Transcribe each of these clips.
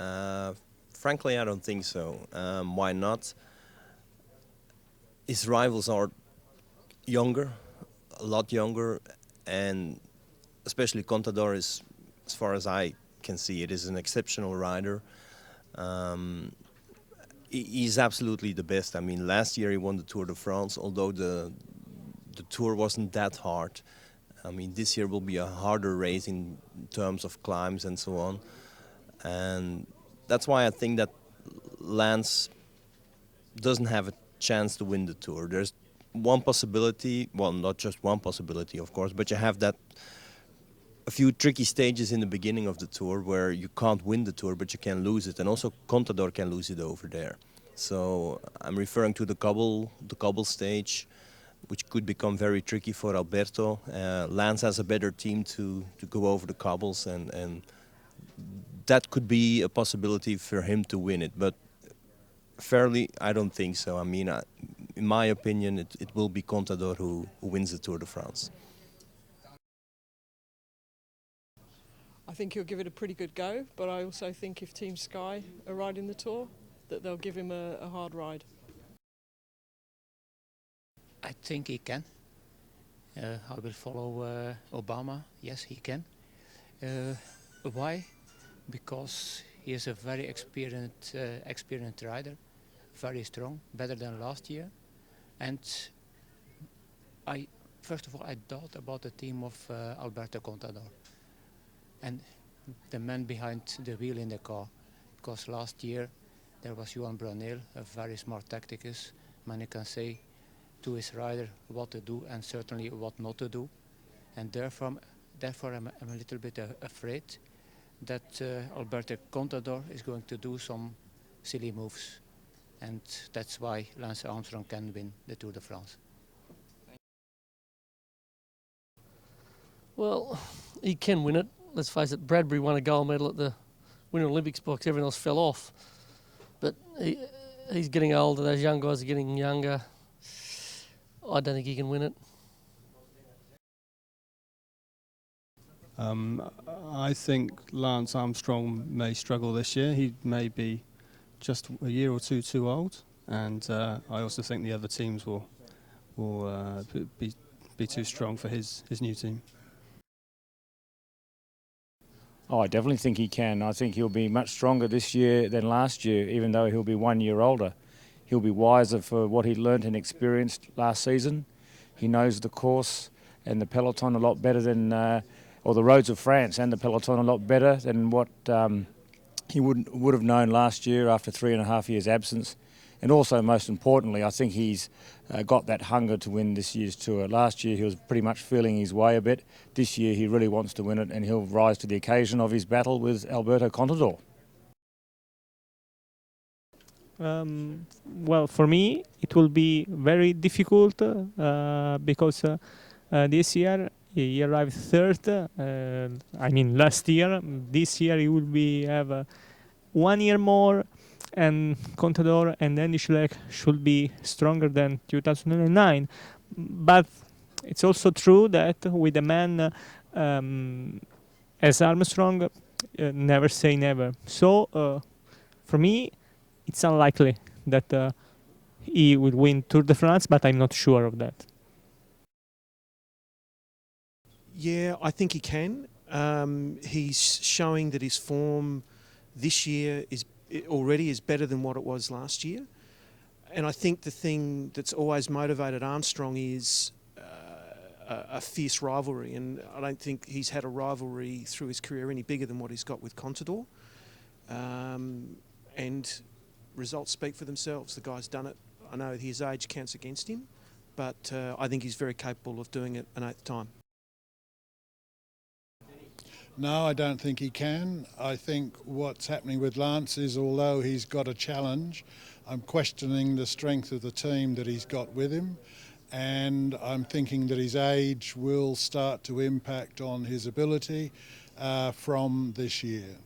Uh, Frankly, I don't think so. Why not? His rivals are younger, a lot younger, and especially Contador is, as far as I can see, it is an exceptional rider. Um, he's absolutely the best. I mean, last year he won the Tour de France, although the tour wasn't that hard. I mean, this year will be a harder race in terms of climbs and so on. And that's why I think that Lance doesn't have a chance to win the Tour. There's one possibility, well, not just one possibility, of course, but you have that a few tricky stages in the beginning of the Tour where you can't win the Tour, but you can lose it. And also Contador can lose it over there. So I'm referring to the cobble stage, which could become very tricky for Alberto. Lance has a better team to go over the cobbles, and that could be a possibility for him to win it. But fairly, I don't think so. I mean, in my opinion, it will be Contador who wins the Tour de France. I think he'll give it a pretty good go, but I also think if Team Sky are riding the Tour, that they'll give him a hard ride. I think he can. I will follow Obama. Yes, he can. Why? Because he is a very experienced rider, very strong, better than last year. And first of all, I thought about the team of Alberto Contador and the man behind the wheel in the car. Because last year there was Johan Brunel, a very smart tacticus, man who can say to his rider what to do and certainly what not to do. And therefore I'm a little bit afraid that Alberto Contador is going to do some silly moves. And that's why Lance Armstrong can win the Tour de France. Well, he can win it. Let's face it, Bradbury won a gold medal at the Winter Olympics box. Everyone else fell off. But he's getting older. Those young guys are getting younger. I don't think he can win it. I think Lance Armstrong may struggle this year. He may be just a year or two too old, and I also think the other teams will be too strong for his new team. Oh, I definitely think he can. I think he'll be much stronger this year than last year, even though he'll be 1 year older. He'll be wiser for what he learnt and experienced last season. He knows the course and the peloton a lot better than, or the roads of France and the peloton a lot better than what he would have known last year after 3.5 years absence. And also, most importantly, I think he's got that hunger to win this year's Tour. Last year he was pretty much feeling his way a bit. This year he really wants to win it, and he'll rise to the occasion of his battle with Alberto Contador. Well, for me it will be very difficult because this year he arrived third. I mean last year. This year he will have 1 year more, and Contador and Andy Schleck should be stronger than 2009. But it's also true that with a man as Armstrong, never say never. So for me, it's unlikely that he will win Tour de France, but I'm not sure of that. Yeah, I think he can. He's showing that his form this year already is better than what it was last year. And I think the thing that's always motivated Armstrong is a fierce rivalry. And I don't think he's had a rivalry through his career any bigger than what he's got with Contador. And results speak for themselves. The guy's done it. I know his age counts against him, but I think he's very capable of doing it an 8th time. No, I don't think he can. I think what's happening with Lance is, although he's got a challenge, I'm questioning the strength of the team that he's got with him, and I'm thinking that his age will start to impact on his ability from this year.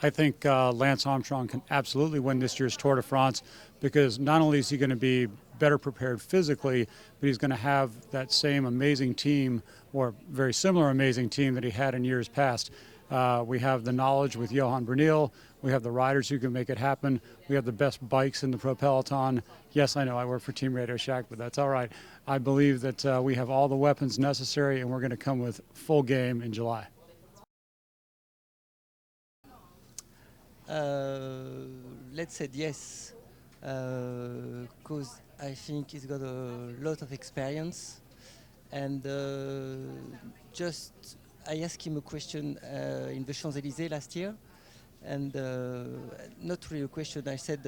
I think Lance Armstrong can absolutely win this year's Tour de France, because not only is he going to be better prepared physically, but he's going to have that same amazing team, or very similar amazing team, that he had in years past. We have the knowledge with Johan Brunel. We have the riders who can make it happen. We have the best bikes in the Pro Peloton. Yes, I know I work for Team Radio Shack, but that's all right. I believe that we have all the weapons necessary, and we're going to come with full game in July. Let's say yes, because I think he's got a lot of experience, and I asked him a question in the Champs-Élysées last year, and not really a question. I said,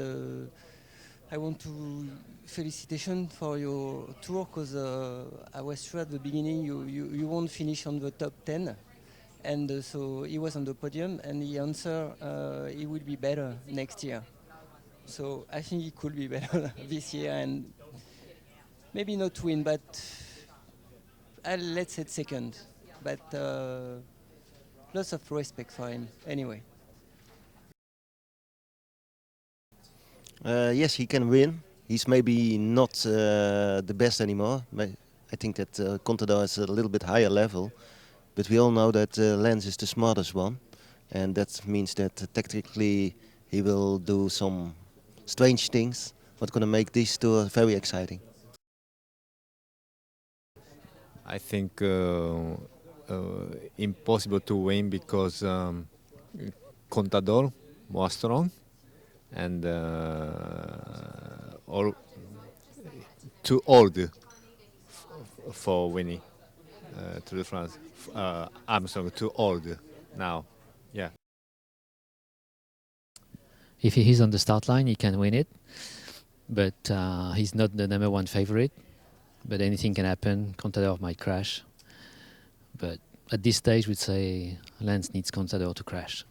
I want to felicitation for your tour, because I was sure at the beginning you won't finish on the top 10. And so he was on the podium, and he answered he will be better next year. So I think he could be better this year, and maybe not win, but let's say second. But lots of respect for him anyway. Yes, he can win. He's maybe not the best anymore. I think that Contador is a little bit higher level. But we all know that Lance is the smartest one, and that means that tactically he will do some strange things, what's going to make this tour very exciting. I think impossible to win because Contador more strong and all too old for winning Tour de France. Armstrong too old now. Yeah. If he is on the start line, he can win it, but he's not the #1 favorite. But anything can happen. Contador might crash, but at this stage, we'd say Lance needs Contador to crash.